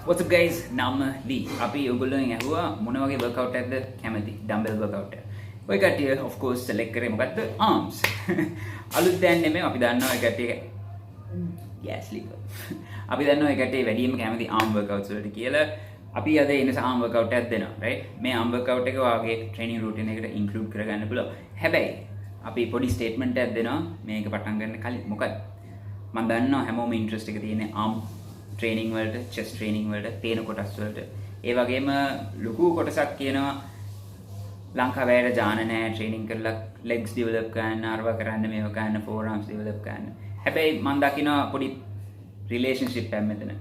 What's up guys? නම ලී. අපි ඔයගොල්ලෝගෙන් ඇහුවා මොන වගේ workout එකක්ද කැමති? dumbbell workout එක. ඔය කට්ටිය of course select කරේ මොකද්ද? arms. අලුත් දැන් නෙමෙයි අපි දන්නවා ඔය කට්ටිය yes ලීක. අපි දන්නවා ඔය කට්ටිය වැඩිම කැමති arm workouts වලට කියලා. අපි අද ඉන්න arm workout එකක් දෙනවා, right? මේ arm workout එක වාගේ training routine එකට include කරගන්න පුළුවන්. හැබැයි අපි පොඩි statement එකක් දෙනවා මේක පටන් ගන්න කලින්. මොකද මම දන්නවා හැමෝම interest එක තියෙන්නේ arm training වලට, chest training වලට, තේන කොටස් වලට. ඒ වගේම ලොකු කොටසක් කියනවා ලංකාවේ ජාන නැහැ training කරලා legs develop කරන්න, අරව කරන්න, මේව කරන්න, forearms develop කරන්න. හැබැයි මම දකිනවා පොඩි relationship එකක් මෙතන.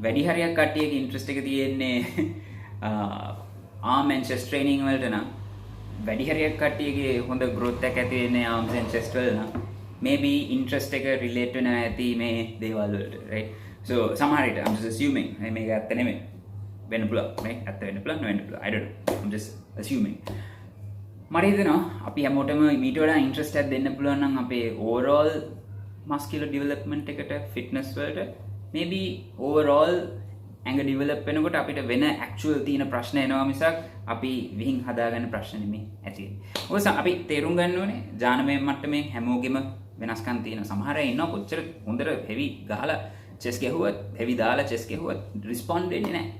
වැඩි හරියක් කට්ටියගේ interest එක තියෙන්නේ arm and chest training වලට නම් වැඩි හරියක් කට්ටියගේ හොඳ growth එකක් ඇති වෙන්නේ arms and chest වල නම් maybe interest එක relate වෙනවා ඇති මේ දේවල් වලට, right? So සමහර විට I'm just assuming මේක ඇත්ත නෙමෙයි වෙන්න පුළුවන්, right? ඇත්ත වෙන්න පුළුවන්, නොවෙන්න පුළුවන්, I don't know, I'm just assuming. මට හිතෙනවා අපි හැමෝටම මීට වඩා interest එකක් දෙන්න පුළුවන් නම් අපේ overall muscular development එකට, fitness වලට, maybe overall ඇඟ develop වෙනකොට අපිට වෙන actual තියෙන ප්‍රශ්න එනවා මිසක් අපි විහිං හදාගන්න ප්‍රශ්න නෙමෙයි ඇති. ඔය අපි තේරුම් ගන්න ඕනේ ජානමය මට්ටමේ හැමෝගෙම වෙනස්කම් තියෙනවා. සමහර අය ඉන්නවා කොච්චර හොඳට heavy ගහලා chest ගැහුවත්, heavy දාලා chest ගැහුවත් respond වෙන්නේ නැහැ.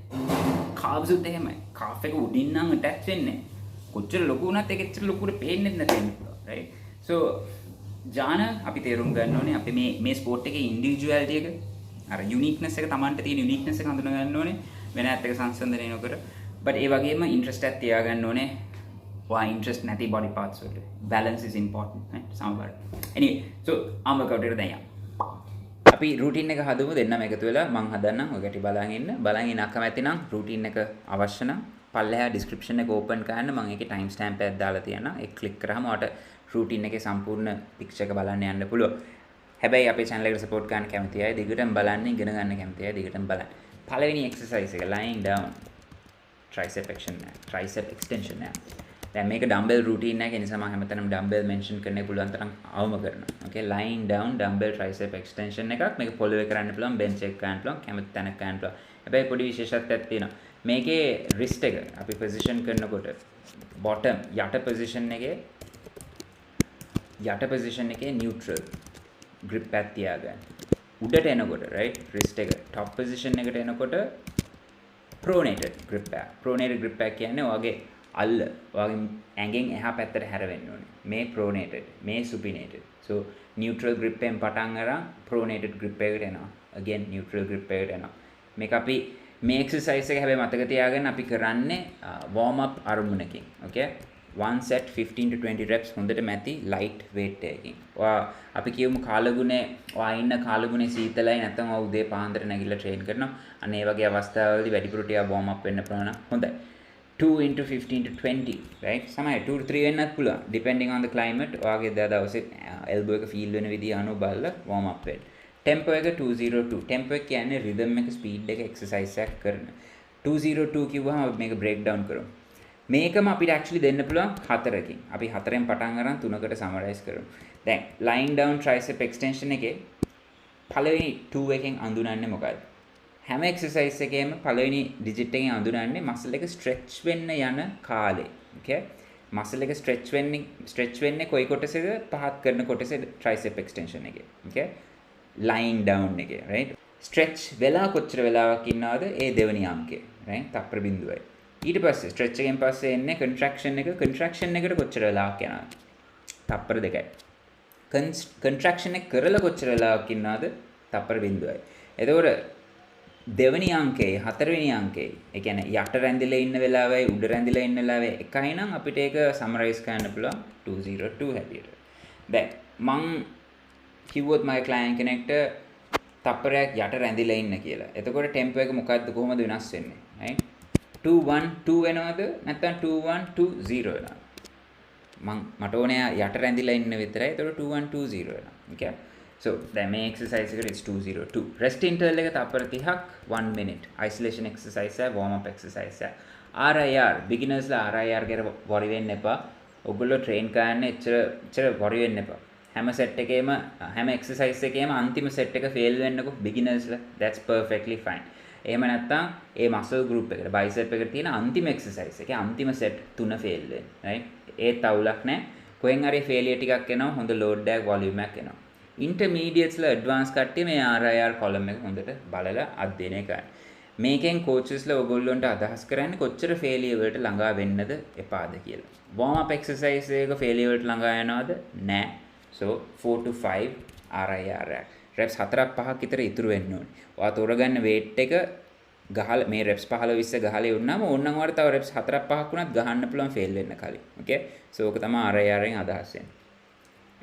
calves උත් එහෙමයි. calf එක උඩින් නම් attach වෙන්නේ නැහැ. කොච්චර ලොකු වුණත් ඒක එච්චර ලොකුට පේන්නේ නැති වෙනවා, right? So ජාන අපි තේරුම් ගන්න ඕනේ අපි මේ ස්පෝර්ට් එකේ individuality එක අර uniqueness එක Tamanට තියෙන uniqueness එක හඳුනා ගන්න ඕනේ වෙන ඇත්ත එක සංසන්දනය නොකර. but ඒ වගේම interest එකක් තියාගන්න ඕනේ. ඔයා interest නැති body parts වලට. balance is important, right? සමබර. anyway, so arm workout එකට දැන් යමු. අපි routine එක හදමු දෙන්නම එකතු වෙලා මං හදන්නම් ඔය ගැටි බලන් ඉන්න. බලන් ඉන්න අකමැති නම් routine එක අවශ්‍ය නම් පල්ලෙහා description එක open කරන්න මම ඒකේ time stamp එකක් දාලා තියනවා. ඒක click කරාම ඔයාලට routine එකේ සම්පූර්ණ picture එක බලන්න යන්න පුළුවන්. හැබැයි අපේ channel එකට support කරන්න කැමති අය දිගටම බලන්න, ඉගෙන ගන්න කැමති අය දිගටම බලන්න. පළවෙනි exercise එක lying down tricep extension එක. දැන් මේක dumbbell routine එක නිසා මම හැමතැනම dumbbell mention කරන්න පුළුවන් තරම් අවම කරනවා. okay, lying down dumbbell tricep extension එකක්. මේක පොළවේ කරන්න පුළුවන්, bench එක කරන්න පුළුවන්, කැමති තැනක කරන්න පුළුවන්. හැබැයි පොඩි විශේෂත්වයක් තියෙනවා. මේකේ wrist එක අපි position කරනකොට bottom යට position එකේ neutral grip එකක් තියාගන්න. උඩට එනකොට right wrist එක top position එකට එනකොට pronated grip එක. pronated grip එක කියන්නේ ඔයගේ අල්ල ඔයගේ ඇඟෙන් එහා පැත්තට හැරෙන්න ඕනේ. මේ pronated, මේ supinated. so neutral grip එකෙන් පටන් අරන් pronated grip එකට එනවා. again neutral grip එකට එනවා. මේක අපි මේ exercise එක හැබැයි මතක තියාගන්න අපි කරන්නේ warm up අරමුණකින්. okay, one set 15 to 20 reps හොඳට මැති light weight එකකින්. ඔයා අපි කියමු කාලගුණේ ඔයා ඉන්න කාලගුණේ සීතලයි නැත්නම් ඔයා උදේ පාන්දර නැගිටලා train කරනවා. අන්න ඒ වගේ අවස්ථාවලදී වැඩිපුර ටිකක් warm up වෙන්න පුළුවන් නම් හොඳයි. 2 into 15 to 20, right? සමහර 2 to 3 වෙන්නත් පුළුවන් depending on the climate. ඔයාගේ දවසේ elbow එක feel වෙන විදිහ අනුව බලලා warm up වෙන්න. tempo එක 202. tempo එක කියන්නේ rhythm එක speed එක exercise එකක් කරන. 202 කිව්වහම මේක break down කරමු. මේකම අපිට actually දෙන්න පුළුවන් 4කින්. අපි 4ෙන් පටන් අරන් 3කට summarize කරමු. දැන් lying down tricep extension එකේ පළවෙනි 2 එකෙන් අඳුනන්නේ මොකක්ද? හැම exercise එකේම පළවෙනි digit එකෙන් අඳුනන්නේ muscle එක stretch වෙන්න යන කාලේ. okay? muscle එක stretch වෙන්නේ කොයි කොටසේද? පහත් කරන කොටසේ tricep extension එකේ. okay? lying down එකේ, right? stretch වෙලා කොච්චර වෙලාවක් ඉන්නවද? ඒ දෙවෙනි අංකය, right? තප්පර බිඳුවයි. ඊට පස්සේ stretch එකෙන් පස්සේ එන්නේ contraction එක. contraction එකට කොච්චර වෙලාවක් යනවද? තප්පර 2යි. contraction එක කරලා කොච්චර වෙලාවක් ඉන්නවද? තප්පර බිඳුවයි. එතකොට දෙවෙනි අංකේ හතරවෙනි අංකේ ඒ කියන්නේ යට රැඳිලා ඉන්න වෙලාවයි උඩ රැඳිලා ඉන්න වෙලාවයි එකයි නම් අපිට ඒක සමරයිස් කරන්න පුළුවන් 202 හැටියට. දැන් මං කිව්වොත් මගේ ක්ලයන්ට් කෙනෙක්ට තප්පරයක් යට රැඳිලා ඉන්න කියලා. එතකොට ටෙම්පෝ එක මොකද්ද කොහොමද වෙනස් වෙන්නේ? right? 212 වෙනවද නැත්නම් 2120 වෙනවද? මට ඕනේ යට රැඳිලා ඉන්න විතරයි. එතකොට 2120 වෙනවා. okay? so දැන් මේ exercise එකට is 202. rest interval එක තප්පර 30ක් 1 minute. isolation exercise එක, warm up exercise එක. RIR beginners ලා RIR ගැන worry වෙන්න එපා. ඔයගොල්ලෝ train කරන්න එච්චර worry වෙන්න එපා. හැම set එකේම හැම exercise එකේම අන්තිම set එක fail වෙන්නකො beginners ලා. that's perfectly fine. එහෙම නැත්නම් ඒ muscle group එකට bicep එකට තියෙන අන්තිම exercise එකේ අන්තිම set 3 fail වෙන්නේ right ඒත් අවුලක් නැහැ කොහෙන් හරි failure ටිකක් එනවා හොඳ load එකක් volume එකක් එනවා intermediates ලා advanced කට්ටිය මේ RIR column එක හොඳට බලලා අධ්‍යයනය කරන්න මේකෙන් coaches ලා ඔයගොල්ලොන්ට අදහස් කරන්නේ කොච්චර failure වලට ළඟා වෙන්නද එපාද කියලා warm up exercise එක failure වලට ළඟා යනවද නැහැ so 4 to 5 RIR එක reps 4ක් 5ක් විතර ඉතුරු වෙන්න ඕනේ. ඔයා තෝරගන්න weight එක ගහලා මේ reps 15 20 ගහලා ඉවරනම ඕනනම් ඔයාලට තව reps 4ක් 5ක් වුණත් ගහන්න පුළුවන් fail වෙන්න කලින්. okay? so ඕක තමයි RIR එකෙන් අදහස් වෙන්නේ.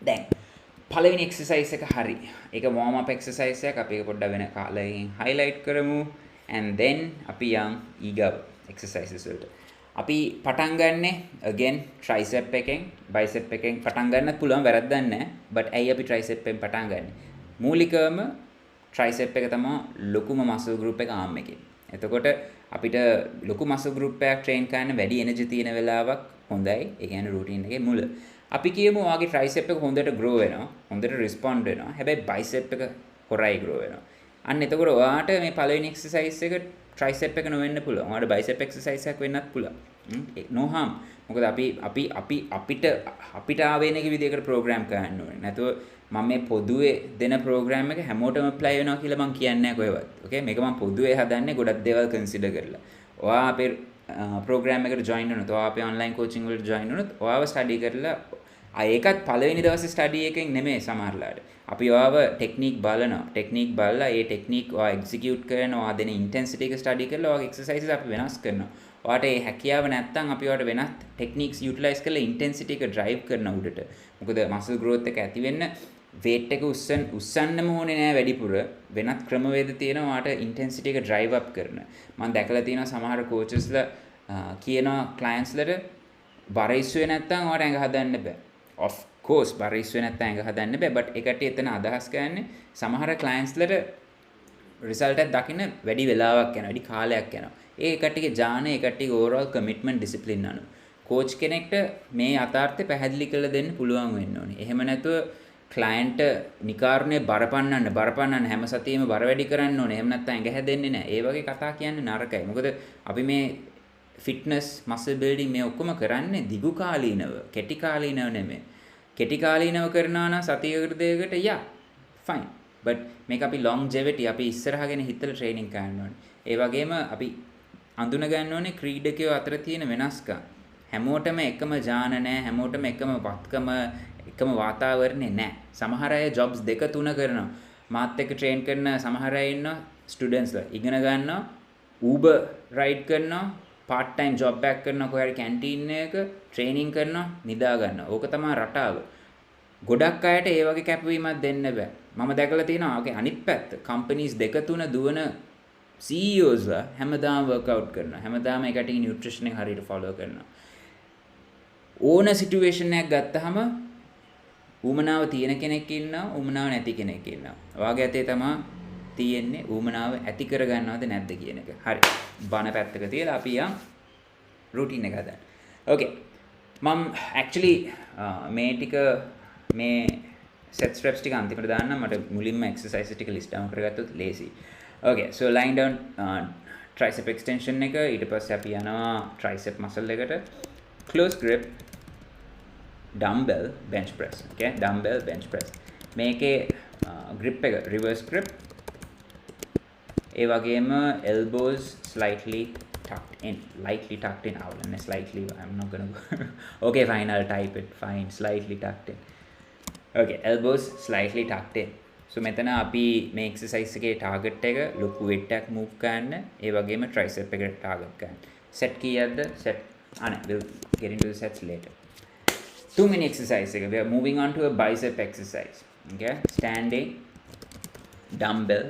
දැන් පළවෙනි exercise එක හරි. ඒක warm up exercise එකක්. අපි ඒක පොඩ්ඩක් වෙන කාලයකින් highlight කරමු and then අපි යන් ඊගව exercises වලට. අපි පටන් ගන්නෙ again tricep එකෙන් bicep එකෙන් පටන් ගන්නත් පුළුවන් වැරද්දක් නැහැ. but ඇයි අපි tricep එකෙන් පටන් ගන්නෙ? මූලිකවම tricep එක තමයි ලොකුම muscle group එක arm එකේ. එතකොට අපිට ලොකු muscle group එකක් train කරන්න වැඩි energy තියෙන වෙලාවක් හොඳයි. ඒ කියන්නේ routine එකේ මුල. අපි කියමු ඔයාගේ tricep එක හොඳට grow වෙනවා. හොඳට respond වෙනවා. හැබැයි bicep එක හොරයි grow වෙනවා. අන්න එතකොට ඔයාට මේ පළවෙනි exercise එක tricep එක නොවෙන්න පුළුවන්. ඔයාට bicep exercise එකක් වෙන්නත් පුළුවන්. no harm. මොකද අපිට ආවේනික විදිහකට program කරන්න ඕනේ. නැතුව මම මේ පොදුවේ දෙන program එක හැමෝටම apply වෙනවා කියලා මම කියන්නේ නැහැ කොහෙවත්. okay මේක මම පොදුවේ හදන්නේ ගොඩක් දේවල් consider කරලා. ඔයා අපේ program එකට join වෙනොත්, ඔයා අපේ online coaching වලට join වෙනොත්, ඔයාව study කරලා ඒකත් පළවෙනි දවසේ study එකෙන් නෙමෙයි සමහරලාට. අපි ඔයාව technique බලනවා. technique බලලා ඒ technique ඔයා execute කරනවා, ඔයා දෙන intensity එක study කරලා ඔයාගේ exercises අපි වෙනස් කරනවා. ඔයාට ඒ හැකියාව නැත්තම් අපි ඔයාට වෙනත් techniques utilize කරලා intensity එක drive කරන උඩට. මොකද muscle growth එක ඇති වෙන්න weight එක උස්සන්නම ඕනේ නෑ වැඩිපුර වෙනත් ක්‍රමවේද තියෙනවා ඔයාට intensity එක drive up කරන. මම දැකලා තියෙනවා සමහර coachesලා කියනවා clientsලට බර ඉස්සුවේ නැත්තම් ඔයාට ඇඟ හදන්න බෑ. of course බර ඉස්සුවේ නැත්තම් ඇඟ හදන්න බෑ but ඒකට එතන අදහස් කරන්නේ සමහර clientsලට result එක දකින්න වැඩි වෙලාවක් යනවා වැඩි කාලයක් යනවා. ඒ කට්ටියගේ ඥාන ඒ කට්ටියගේ overall commitment discipline අනුව coach කෙනෙක්ට මේ යථාර්ථය පැහැදිලි කරලා දෙන්න පුළුවන් වෙන්න ඕනේ. එහෙම නැතුව client නිකාරණේ බරපන්නන්න හැම සතියෙම බර වැඩි කරන්න ඕනේ. එහෙම නැත්නම් ඇඟ හැදෙන්නේ නැහැ. ඒ වගේ කතා කියන්නේ නරකයි. මොකද අපි මේ fitness muscle building මේ ඔක්කොම කරන්නේ දිගු කාලීනව, කෙටි කාලීනව නෙමෙයි. කෙටි කාලීනව කරනවා නම් සතියකට දෙකකට yeah fine. but මේක අපි longevity අපි ඉස්සරහගෙන හිතලා training කරන්න ඕනේ. ඒ වගේම අපි අඳුන ගන්න ඕනේ ක්‍රීඩකයෝ අතර තියෙන වෙනස්කම්. හැමෝටම එකම ඥාන නැහැ, හැමෝටම එකම වත්කම, එකම වාතාවරණේ නැහැ. සමහර අය jobs දෙක තුන කරනවා. මාත් එක්ක train කරන සමහර අය ඉන්නවා ස්ටුඩන්ට්ස්ලා. ඉගෙන ගන්නවා, Uber ride කරනවා, part time job එකක් කරනවා කොහේ හරි කැන්ටීන් එකක training කරනවා, නිදා ගන්නවා. ඕක තමයි රටාව. ගොඩක් අයට ඒ වගේ කැපවීමක් දෙන්න බෑ. මම දැකලා තියෙනවා ඔගේ අනිත් පැත්ත. companies දෙක තුන දුවන CEOs ලා හැමදාම workout කරනවා. හැමදාම ඒකට nutrition එක හරියට follow කරනවා. ඕන situation එකක් ගත්තාම ඌමනාව තියෙන කෙනෙක් ඉන්නවා, ඌමනාව නැති කෙනෙක් ඉන්නවා. ඔයාගේ අතේ තමයි තියෙන්නේ ඌමනාව ඇති කරගන්නවද නැද්ද කියන එක. හරි. බණ පැත්තක තියලා අපි යම් routine එක හදන්න. okay. මම actually මේ ටික මේ set reps ටික අන්තිමට දාන්නම්. මට මුලින්ම exercise ටික list down කරගත්තොත් lazy. okay. so lying down tricep extension එක ඊට පස්සේ අපි යනවා tricep muscle එකට close grip dumbbell bench press. okay dumbbell bench press මේකේ grip එක reverse grip ඒ වගේම elbows slightly tucked in lightly tucked in අවුලන්නේ slightly I'm not gonna go okay fine I'll type it fine slightly tucked in okay elbows slightly tucked in so මෙතන අපි මේ exercise එකේ target එක ලොකු weight එකක් move කරන්න ඒ වගේම tricep එකට target කරන්න set කීයක්ද set we'll get into the sets later. Too many exercises. We are moving on to a bicep exercise. Okay, standing dumbbell,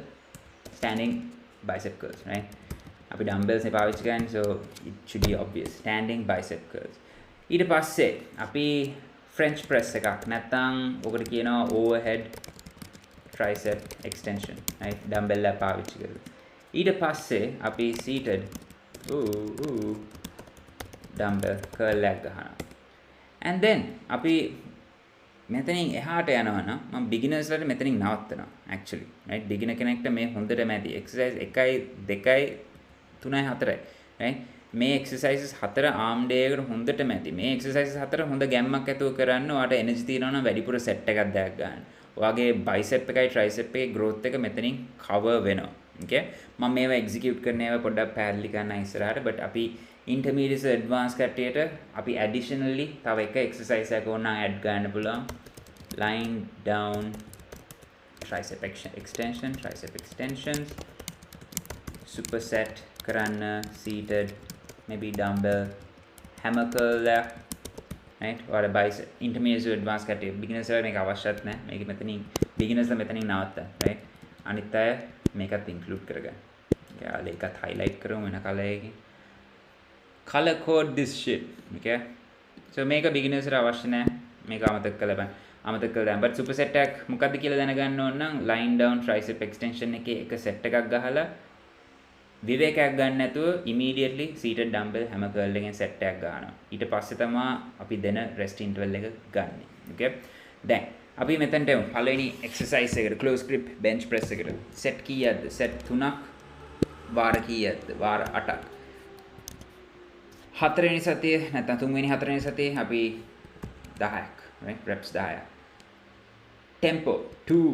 standing bicep curls, right? අපි dumbbells නේ පාවිච්චි කරන්නේ, so it should be obvious. Standing bicep curls. ඊට පස්සේ අපි French press එකක් නැත්නම් ඔකට කියනවා overhead tricep extension, right? dumbbell එක පාවිච්චි කරලා. ඊට පස්සේ අපි seated dumbbell curl එකක් ගහනවා. and then අපි මෙතනින් එහාට යනවා නම් මම බිගිනර්ස්ලාට මෙතනින් නවත්තනවා actually right beginner කෙනෙක්ට මේ හොඳටම ඇති exercise 1 2 3 4 right මේ exercises 4 arm day එකට හොඳටම ඇති මේ exercises 4 හොඳ ගැම්මක් ඇතුව කරන්න ඔයාලට energy තියෙනවා නම් වැඩිපුර set එකක් දාග ගන්න. ඔයාගේ bicep එකයි tricep එකේ growth එක මෙතනින් cover වෙනවා. okay මම මේවා execute කරන ඒවා පොඩ්ඩක් පැහැදිලි කරන්න ඉස්සරහට but අපි intermediate advanced කට්ටියට අපි additionally තව එක exercise එකක් ඕන නම් add ගන්න පුළුවන්. Lying down tricep extensions superset කරන්න seated maybe dumbbell hammer curl right or a bicep intermediate advanced කට්ටිය beginners වල මේක අවශ්‍යත් නැහැ මේක මෙතනින් beginners ලා මෙතනින් නවත්තා right අනිත් අය මේකත් include කරගන්න. යාළුවා ඒකත් highlight කරමු වෙන color එකකින්. color code this shit okay so මේක beginners ලා අවශ්‍ය නැහැ මේක අමතක කරලා but superset එකක් මොකද්ද කියලා දැනගන්න ඕන නම් line down tricep extension එකේ එක set එකක් ගහලා විවේකයක් ගන්න නැතුව immediately seated dumbbell hammer curl එකෙන් set එකක් ගන්නවා. ඊට පස්සේ තමයි අපි දෙන rest interval එක ගන්න. okay දැන් අපි මෙතනට යමු පළවෙනි exercise එකට close grip bench press එකට set කීයක්ද set 3ක් වාර කීයක්ද වාර 8ක් හතරවෙනි සතියේ නැත්නම් තුන්වෙනි හතරවෙනි සතියේ අපි 10ක් right reps 10ක් tempo 2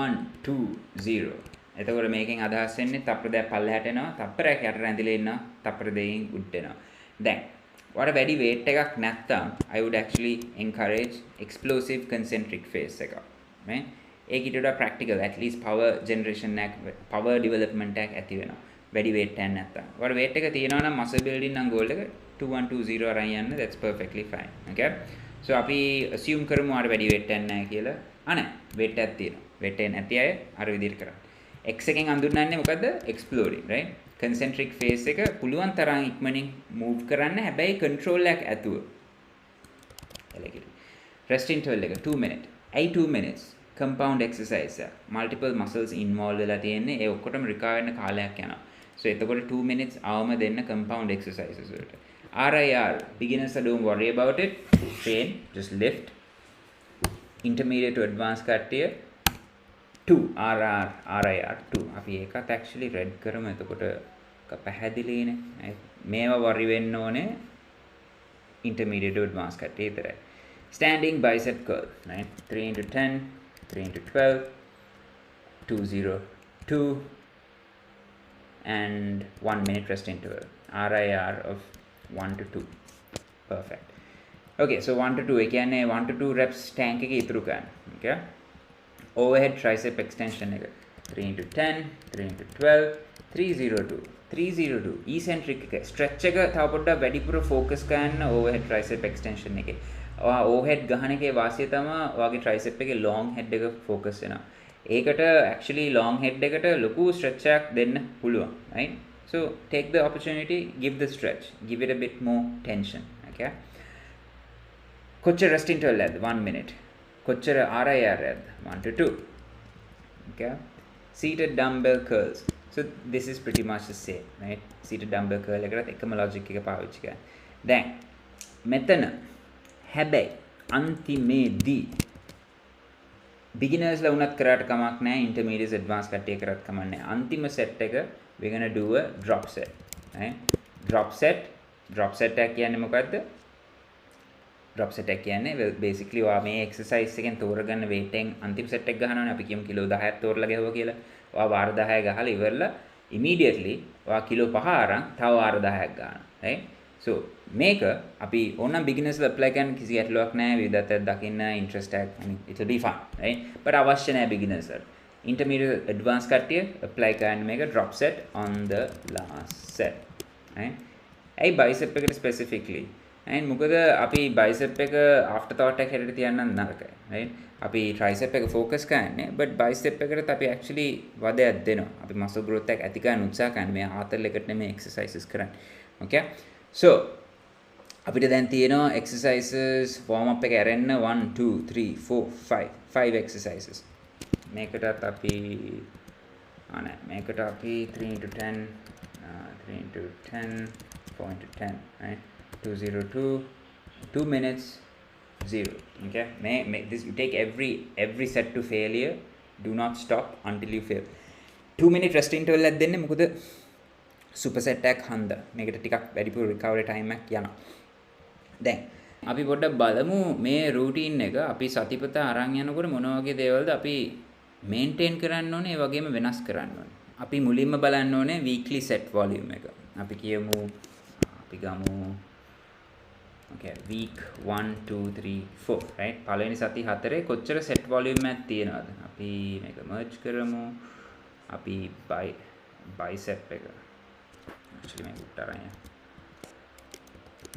1 2 0 එතකොට මේකෙන් අදහස් වෙන්නේ තප්පර දෙකක් පල්ලෙහාට එනවා තප්පරයක් යට රැඳිලා ඉන්නවා තප්පර දෙකකින් උඩට එනවා දැන් ඔයාලට වැඩි weight එකක් නැත්තම් I would actually encourage explosive concentric phase එකක් මේ ඒක ඊට වඩා practical at least power generation එක power development එකක් ඇති වෙනවා වැඩි weight එකක් නැත්තම් ඔයාලට weight එක තියෙනවා නම් muscle building නම් goal එක 2120 අරන් යන්න that's perfectly fine okay so අපි assume කරමු ඔයාලට වැඩි weight එකක් නැහැ කියලා අනේ weight එකක් තියෙනවා weight එක නැති අය අර විදිහට කරා X එකෙන් අඳුරන්නේ මොකද්ද exploding right concentric phase එක පුළුවන් තරම් ඉක්මනින් move කරන්න හැබැයි control එකක් ඇතුව එලකිරි rest interval එක 2 minute 2 minutes compound exercise එක multiple muscles involved වෙලා තියෙන්නේ ඒ ඔක්කොටම recover වෙන්න කාලයක් යනවා so එතකොට 2 minutes අවම දෙන්න compound exercises වලට RIR beginners don't worry about it train just lift intermediate to advanced කට්ටිය 2 RIR 2 අපි ඒකත් actually read කරමු එතකොට පැහැදිලිනේ මේවා worry වෙන්න ඕනේ intermediate to advanced කට්ටිය විතරයි standing bicep curl right 3 into 10 3 into 12 202 and 1 minute rest interval RIR of 1 to 2 perfect okay so 1 to 2 ඒ කියන්නේ 1 to 2 reps tank එකේ ඉතුරු කරන්න okay overhead tricep extension එක 3 into 10 3 into 12 302 eccentric එක stretch එක තව පොඩ්ඩක් වැඩිපුර focus කරන්න overhead tricep extension එකේ overhead ගහන එකේ වාසිය තමයි ඔයාගේ tricep එකේ long head එක focus වෙනවා ඒකට actually long head එකට ලොකු stretch එකක් දෙන්න පුළුවන් right so take the opportunity give the stretch give it a bit more tension okay කොච්චර rest interval එකද 1 minute කොච්චර RIR එකද 1 to 2 okay seated dumbbell curls so this is pretty much the same right seated dumbbell curl එකකට එකම logic එක පාවිච්චි කරන්න දැන් මෙතන හැබැයි අන්තිමේදී beginners ලා උනත් කරාට කමක් නැහැ intermediate advanced කට්ටිය කරත් කමක් නැහැ අන්තිම set එක we going to do a drop set right drop set එක කියන්නේ මොකද්ද drop set එක කියන්නේ well basically ඔයා මේ exercise එකෙන් තෝරගන්න weight එකෙන් අන්තිම set එක ගහනවනේ අපි කියමු කිලෝ 10ක් තෝරලා ගහුවා කියලා. ඔයා වාර 10 ගහලා ඉවරලා immediately ඔයා කිලෝ 5 අරන් තව වාර 10ක් ගන්නවා. right? so මේක අපි ඕනනම් beginners ලා apply කරන්න කිසි ගැටලුවක් නැහැ. විවිධත්වයක් දකින්න interest එක I mean it will be fun. right? but අවශ්‍ය නැහැ beginners ලා. intermediate advanced කට්ටිය apply කරන්න මේක drop set on the last set. right? A bicep එකට specifically and මොකද අපි bicep එක after thought එක හැරෙට තියන්න නරකයි right අපි tricep එක focus කරන්නේ but bicep එකට අපි actually වදයක් දෙනවා අපි muscle growth එක ඇති කරන්න උත්සාහ කරන්නේ මේ ආතල් එකට නෙමෙයි exercises කරන්නේ okay so අපිට දැන් තියෙනවා exercises warm up එක ඇරෙන්න 1 2 3 4 5 exercises මේකටත් අපි නෑ මේකට අපි 3 into 10 3 into 10 4 into 10 right 202 2 minutes zero. Okay, may this, you take every set to failure. Do not stop until you fail. 2 minute rest interval එකක් දෙන්නේ මොකද superset එකක් හන්ද මේකට ටිකක් වැඩිපුර recovery time එකක් යනවා. දැන් අපි පොඩ්ඩක් බලමු මේ routine එක අපි සතිපතා අරන් යනකොට මොන වගේ දේවල්ද අපි maintain කරන්න ඕනේ, ඒ වගේම වෙනස් කරන්න ඕනේ. අපි මුලින්ම බලන්න ඕනේ weekly set volume එක. අපි කියමු අපි ගමු okay week 1 2 3 4 right පළවෙනි සති 4 කොච්චර set volume එකක් තියෙනවද? අපි මේක merge කරමු. අපි bicep එක actually මේක උඩට අරන් යන්න.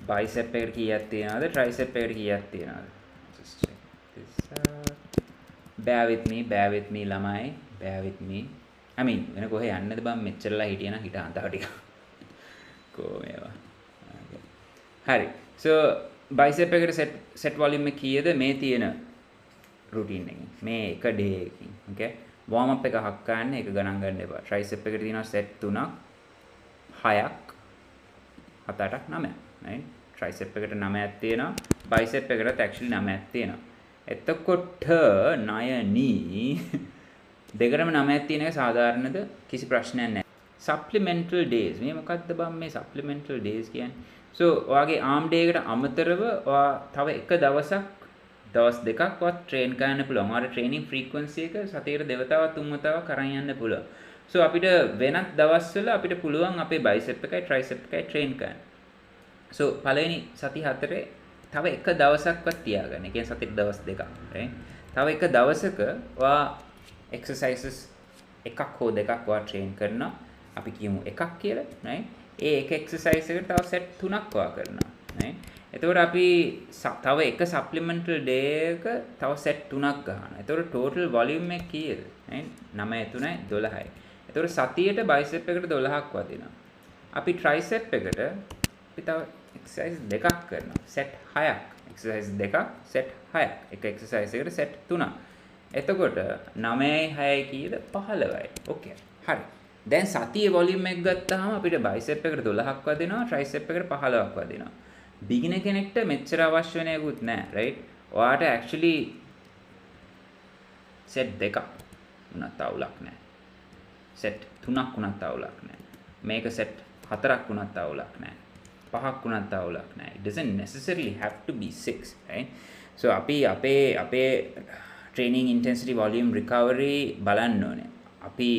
bicep එකට කීයක් තියෙනවද? tricep එකට කීයක් තියෙනවද? just check this out. bear with me ළමයි, bear with me. I mean වෙන කොහෙ යන්නද බං මෙච්චරලා හිටියනම් හිටහන් තව ටික. කො මේවා. හරි. So bicep එකට set volume එක කීයද මේ තියෙන routine එකකින්? මේ එක day එකකින්. Okay. warm up එක හක් ගන්න ඒක ගණන් ගන්න එපා. tricep එකට තියෙනවා set 3ක් 6ක් 7 8ක් 9ක්. right. tricep එකට 9ක් තියෙනවා. bicep එකටත් actually 9ක් තියෙනවා. එතකොට නයනී දෙකටම 9ක් තියෙන එක සාධාරණද? කිසි ප්‍රශ්නයක් නැහැ. supplemental days මේ මොකක්ද බම් මේ supplemental days කියන්නේ? so ඔයාගේ arm day එකට අමතරව ඔයා තව එක දවස් දෙකක් වත් train කරන්න පුළුවන්. ඔයාගේ training frequency එක සතියේට දෙවතාවක් තුන්වතාවක් කරන් යන්න පුළුවන්. so අපිට වෙනත් දවස්වල අපිට පුළුවන් අපේ bicep එකයි tricep එකයි train කරන්න. so පළවෙනි සති 4 තව එක දවසක්වත් තියාගන්න. ඒ කියන්නේ සතියේ දවස් දෙකක්. right? තව එක දවසක ඔයා exercises එකක් හෝ දෙකක් ඔයා train කරනවා. අපි කියමු එකක් කියලා. right? ඒ එක exercise එකට තව set 3ක් ඔයා කරනවා. right? එතකොට අපි තව එක supplemental day එක තව set 3ක් ගන්නවා. එතකොට total volume එක කීයද? right? 9 3යි 12යි. එතකොට සතියේට bicep එකට 12ක් වදිනවා. අපි tricep එකට අපි තව exercise දෙකක් කරනවා. set 6ක්. exercise දෙකක් set 6ක්. එක exercise එකට set 3ක්. එතකොට 9යි 6යි කීයද? 15යි. okay. හරි. දැන් සතියේ volume එක ගත්තාම අපිට bicep එකට 12ක් වදිනවා, tricep එකට 15ක් වදිනවා. beginner කෙනෙක්ට මෙච්චර අවශ්‍ය වෙනේකුත් නැහැ, right? ඔයාට actually set දෙකක් උනත් අවුලක් නැහැ. set 3ක් උනත් අවුලක් නැහැ. මේක set 4ක් උනත් අවුලක් නැහැ. 5ක් උනත් අවුලක් නැහැ. It doesn't necessarily have to be 6, right? so අපි අපේ training intensity volume recovery බලන්න ඕනේ. අපි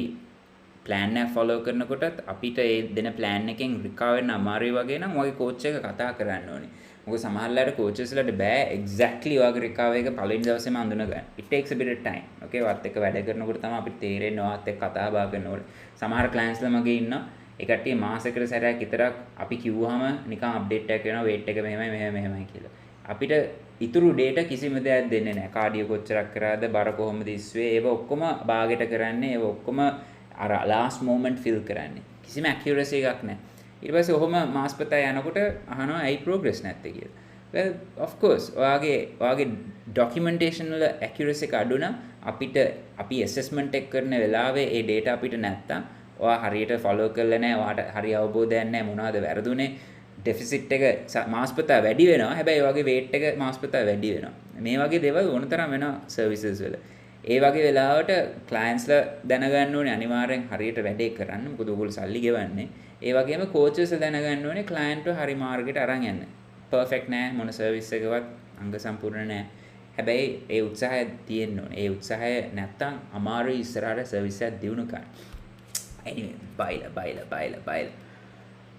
plan එක follow කරනකොටත් අපිට ඒ දෙන plan එකෙන් recover වෙන්න අමාරුයි වගේ නම් ඔයගේ coach එක කතා කරන්න ඕනේ. මොකද සමහරලාට coaches ලාට බෑ exactly ඔයගේ recover එක පළවෙනි දවසේම අඳුන ගන්න. It takes a bit of time. okay වත් එක්ක වැඩ කරනකොට තමයි අපිට තේරෙන්නේ ඔයත් එක්ක කතා බහ කරනකොට. සමහර clients ලා මගේ ඉන්නවා ඒ කට්ටිය මාසෙකට සැරයක් විතරක් අපි කිව්වහම නිකන් අප්ඩේට් එකක් වෙනවා weight එක මෙහෙමයි කියලා. අපිට ඉතුරු data කිසිම දෙයක් දෙන්නේ නැහැ. කාඩියෝ කොච්චරක් කරාද, බර කොහොමද ඉස්වේ, ඒව ඔක්කොම බාගෙට කරන්නේ, ඒව ඔක්කොම අර last moment fill කරන්නේ. කිසිම accuracy එකක් නැහැ. ඊට පස්සේ ඔහොම මාස්පතය යනකොට අහනවා ඇයි progress නැත්තේ කියලා. well of course ඔයාගේ documentation වල accuracy එක අඩු නම් අපි assessment එක කරන වෙලාවේ ඒ data අපිට නැත්තම් ඔයා හරියට follow කරලා නැහැ, ඔයාට හරි අවබෝධයක් නැහැ මොනවද වැරදුනේ, deficit එක මාස්පතය වැඩි වෙනවා. හැබැයි ඔයාගේ weight එක මාස්පතය වැඩි වෙනවා. මේ වගේ දේවල් ඕනතරම් වෙනවා services වල. ඒ වගේ වෙලාවට clients ලා දැනගන්න ඕනේ අනිවාර්යෙන් හරියට වැඩේ කරන්න. මොකද ඔයගොල්ලෝ සල්ලි ගෙවන්නේ. ඒ වගේම coaches දැනගන්න ඕනේ client ව හරි මාර්ගෙට අරන් යන්න. perfect නෑ මොන service එකවත් අංග සම්පූර්ණ නෑ. හැබැයි ඒ උත්සාහය තියෙන්න ඕනේ. ඒ උත්සාහය නැත්තම් අමාරුයි ඉස්සරහට service එකක් දිනු ගන්න. anyway බයිලා.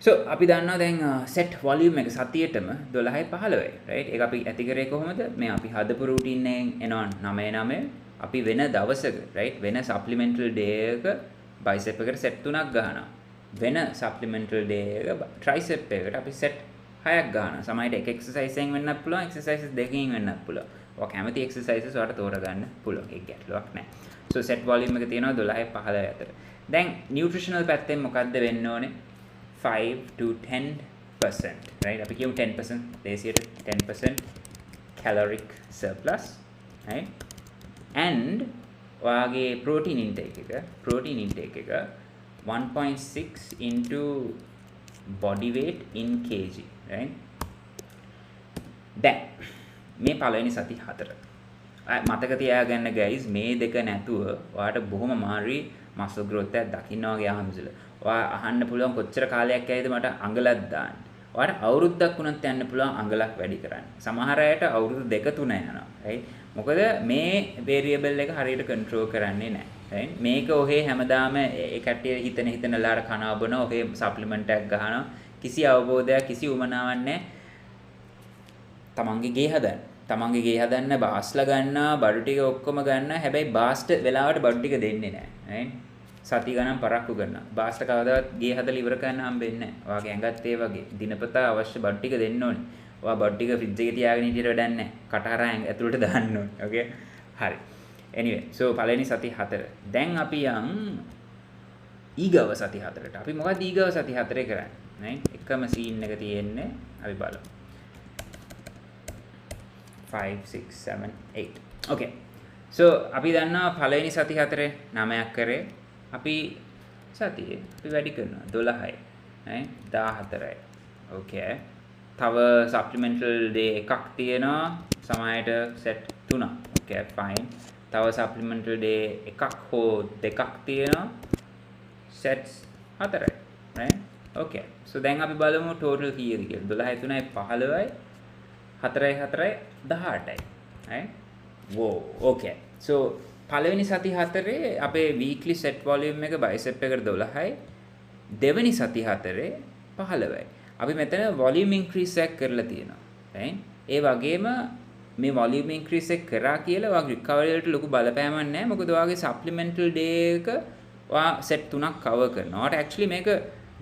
so අපි දන්නවා දැන් set volume එක සතියේටම 12යි 15යි right? ඒක අපි ඇති කරේ කොහොමද? මේ අපි හදපු routine එකෙන් එනවා 9 අපි වෙන දවසක right වෙන supplemental day එක bicep එකට set 3ක් ගන්නවා. වෙන supplemental day එක tricep එකට අපි set 6ක් ගන්නවා. සමහරවිට එක exercise එකෙන් වෙන්නත් පුළුවන්, exercises දෙකකින් වෙන්නත් පුළුවන්. ඔය කැමති exercises ඔයාලට තෝරගන්න පුළුවන්. ඒක ගැටලුවක් නෑ. so set volume එක තියෙනවා 12යි 15යි අතර. දැන් nutritional පැත්තෙන් මොකද්ද වෙන්න ඕනේ? 5 to 10% right? අපි කියමු 10% දේශීයට 10% caloric surplus right? and ඔයාගේ protein intake එක 1.6 into body weight in kg right? දැන් මේ පළවෙනි සති 4. මතක තියාගන්න guys මේ දෙක නැතුව ඔයාට බොහොම මාරුයි muscle growth එකක් දකින්න වගේ ආහම්සල. ඔයා අහන්න පුළුවන් කොච්චර කාලයක් ඇයිද මට අඟලක් දාන්න. ඔයාට අවුරුද්දක් වුණත් යන්න පුළුවන් අඟලක් වැඩි කරන්න. සමහර අයට අවුරුදු 2 3 යනවා. right? මොකද මේ variable එක හරියට control කරන්නේ නැහැ. right? මේක ඔහේ හැමදාම ඒ කට්ටිය හිතන ලාර කනවබන ඔහේ supplement එකක් ගහනවා. කිසි අවබෝධයක් කිසි උමනාවක් නැහැ. තමන්ගේ ගේ හදන්න. තමන්ගේ ගේ හදන්න බාස්ලා ගන්නවා බඩු ටික ඔක්කොම ගන්නවා. හැබැයි බාස්ට වෙලාවට බඩු ටික දෙන්නේ නැහැ. right? සති ගණන් පරක්කු කරනවා. බාස්ට කවදාවත් ගේ හදලා ඉවර කරන්න හම්බෙන්නේ නැහැ. ඔයාගේ ඇඟත් ඒ වගේ. දිනපතා අවශ්‍ය බඩු ටික දෙන්න ඕනේ. ඔයා බඩු ටික ෆ්‍රිජ් එකේ තියාගෙන හිටියට වැඩක් නැහැ. කටහරා ඇතුළට දාන්න ඕනේ. okay? හරි. anyway so පළවෙනි සති 4. දැන් අපි යන් ඊගව සති 4ට. අපි මොකක්ද ඊගව සති 4 කරන්නේ? right? එකම සීන් එක තියෙන්නේ. අපි බලමු. 5 6 7 8. okay. so අපි දන්නවා පළවෙනි සති 4 9ක් කරේ. අපි සතියේ අපි වැඩි කරනවා 12යි. right? 14යි. okay. තව supplemental day එකක් තියෙනවා. සමහරට set 3ක්. okay fine. තව supplemental day එකක් හෝ දෙකක් තියෙනවා. sets 4යි. right? okay. so දැන් අපි බලමු total කීයද කියලා. 12යි 3යි 15යි 4යි 4යි 18යි. right? wow okay. so පළවෙනි සති 4 අපේ weekly set volume එක bicep එකට 12යි. දෙවෙනි සති 4 15යි. අපි මෙතන volume increase එක කරලා තියෙනවා. right? ඒ වගේම මේ volume increase එක කරා කියලා ඔයාගේ recovery වලට ලොකු බලපෑමක් නැහැ. මොකද ඔයාගේ supplemental day එක ඔයා set 3ක් cover කරනවා. ඔයාට actually මේක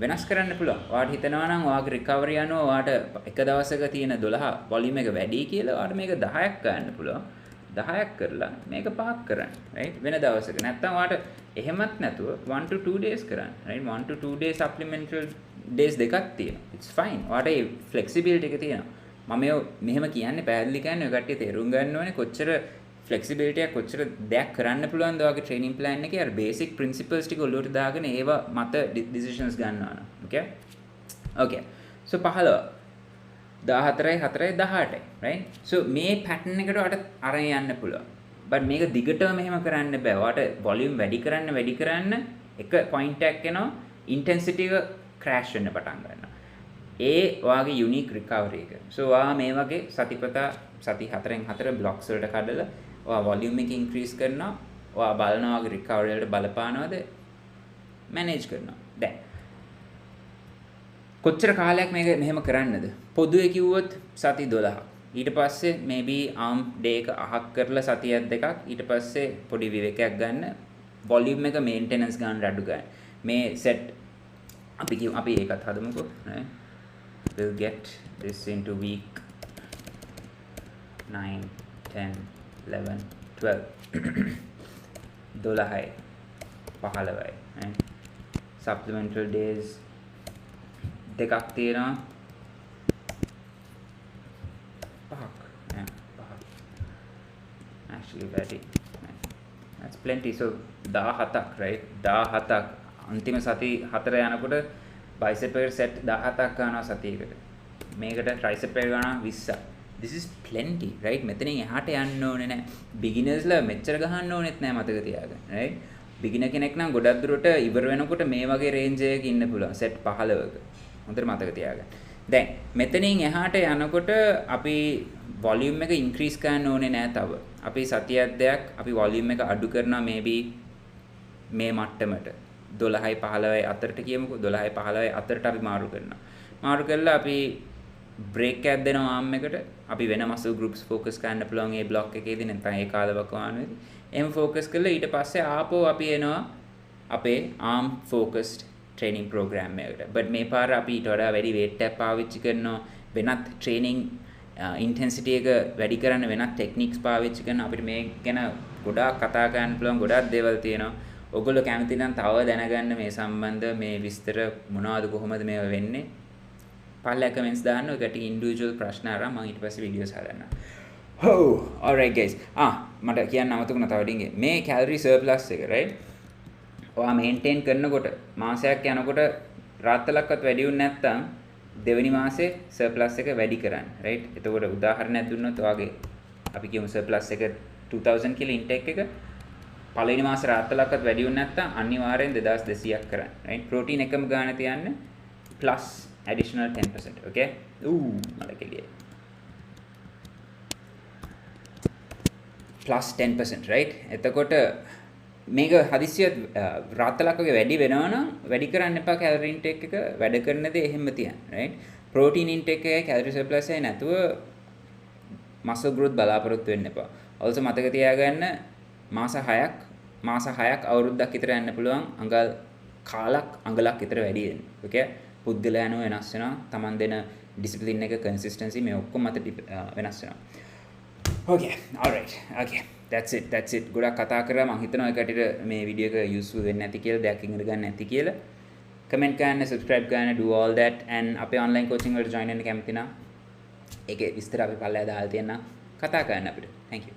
වෙනස් කරන්න පුළුවන්. ඔයාට හිතනවා නම් ඔයාගේ recovery යනවා ඔයාට එක දවසක තියෙන 12 volume එක වැඩි කියලා ඔයාට මේක 10ක් ගන්න පුළුවන්. 10ක් කරලා මේක 5ක් කරන්න. right? වෙන දවසක. නැත්තම් ඔයාට එහෙමත් නැතුව 1 to 2 days කරන්න. right? 1 to 2 days supplemental days දෙකක් තියෙනවා. it's fine. ඔයාට ඒ flexibility එක තියෙනවා. මම මෙහෙම කියන්නේ පැහැදිලි කියන්නේ ඔය කට්ටිය තේරුම් ගන්න ඕනේ කොච්චර flexibility එක කොච්චර දෙයක් කරන්න පුළුවන්ද ඔයාගේ training plan එකේ අර basic principles ටික ඔලුවට දාගෙන ඒවා මත decisions ගන්නවා නම්. okay? okay. so 15 14යි 4යි 18යි. right? so මේ pattern එකට ඔයාට අරන් යන්න පුළුවන්. but මේක දිගටම මෙහෙම කරන්න බෑ. ඔයාට volume වැඩි කරන්න එක point එකක් එනවා intensity එක crash වෙන්න පටන් ගන්නවා. ඒ ඔයාගේ unique recovery එක. so ඔයා මේ වගේ සතිපතා සති 4න් 4 blocks වලට කඩලා ඔයා volume එක increase කරනවා. ඔයා බලනවා ඔයාගේ recovery වලට බලපානවද manage කරනවා. දැන් කොච්චර කාලයක් මේක මෙහෙම කරන්නද? පොදුවේ කිව්වොත් සති 12ක්. ඊට පස්සේ maybe arm day එක අහක් කරලා සතියක් දෙකක් ඊට පස්සේ පොඩි විවේකයක් ගන්න. volume එක maintenance ගන්න අඩු ගන්න. මේ set අපි ඒකත් හදමුකෝ. we'll get this into week 9 10 11 12 12යි 15යි supplemental days දෙකක් තියෙනවා 5ක් actually very that's plenty so 17ක් right 17ක් අන්තිම සති 4 යනකොට bicep එක set 17ක් ගන්නවා සතියකට මේකට tricep එක ගන්නවා 20ක් this is plenty right මෙතනින් එහාට යන්න ඕනේ නැහැ beginnersලා මෙච්චර ගහන්න ඕනෙත් නැහැ මතක තියාගන්න right beginner කෙනෙක් නම් ගොඩක් දුරට ඉවර වෙනකොට මේ වගේ range එකක ඉන්න පුළුවන් set 15ක හොඳට මතක තියාගන්න දැන් මෙතනින් එහාට යනකොට අපි volume එක increase කරන්න ඕනේ නැහැ තව අපි සතියක් දෙයක් අපි volume එක අඩු කරනවා maybe මේ මට්ටමට 12යි 15යි අතරට කියමුකෝ 12යි 15යි අතරට අපි මාරු කරනවා මාරු කරලා අපි break එකක් දෙනවා arm එකට අපි වෙන muscle groups focus කරන්න පුළුවන් ඒ block එකේදී නැත්නම් ඒ කාලවකවානුවේදී එහෙම focus කරලා ඊට පස්සේ ආපහු අපි එනවා අපේ arm focused training program එකකට but මේ පාර අපි ඊට වඩා වැඩි weight එකක් පාවිච්චි කරනවා වෙනත් training intensity එක වැඩි කරන්න වෙනත් techniques පාවිච්චි කරන අපිට මේ ගැන ගොඩාක් කතා කරන්න පුළුවන් ගොඩාක් දේවල් තියෙනවා ඔයගොල්ලෝ කැමති නම් තව දැනගන්න මේ සම්බන්ධ මේ විස්තර මොනවද කොහොමද මේව වෙන්නේ පල්ලෙ කමෙන්ට්ස් දාන්න ඔයකට ඉන්ඩිවිජුවල් ප්‍රශ්න අරන් මම ඊට පස්සේ වීඩියෝස් හදන්නම්. Oh alright guys. මට කියන්න අමතකුණා තව ඩින්ගේ. මේ calorie surplus එක right. ඔයා මේන්ටේන් කරනකොට මාසයක් යනකොට රාත්තලක්වත් වැඩි වුනේ නැත්තම් දෙවෙනි මාසේ සර්ප්ලස් එක වැඩි කරන්න right එතකොට උදාහරණයක් දුන්නොත් ඔයාගේ අපි කියමු සර්ප්ලස් එක 2000 කියලා ඉන්ටෙක් එක පළවෙනි මාසේ රාත්තලක්වත් වැඩි වුණ නැත්නම් අනිවාර්යෙන් 2200ක් කරන්න right ප්‍රෝටීන් එකම ගාන තියන්න plus additional 10% okay මලකෙලිය plus 10% right එතකොට මේක හදිස්සියත් රාත්තලක් වගේ වැඩි වෙනවා නම් වැඩි කරන්න එපා කැලරි ඉන්ටේක් එක වැඩ කරන දේ එහෙම තියන්න right ප්‍රෝටීන් ඉන්ටේක් එකේ කැලරි සර්ප්ලස් එකයි නැතුව මසල් growth බලාපොරොත්තු වෙන්න එපා also මතක තියාගන්න මාස 6ක් අවුරුද්දක් විතර යන්න පුළුවන් අඟල් කාලක් අඟලක් විතර වැඩි වෙන්න okay පුද්ගලයා යන වෙනස් වෙනවා Taman දෙන ඩිසිප්ලින් එක කන්සිස්ටන්සි මේ ඔක්කොම මත වෙනස් වෙනවා okay all right okay that's it ගොඩක් කතා කරා මම හිතනවා ඒකට මේ වීඩියෝ එක යූස්ෆුල් වෙන්නේ නැති කියලා දෙයක් ඉගෙන ගන්න නැති කියලා කමෙන්ට් කරන්න subscribe කරන්න do all that and අපේ online coaching වලට join වෙන්න කැමති නම් ඒකේ විස්තර අපි පල්ලෙහා දාලා තියෙනවා කතා කරන්න අපිට thank you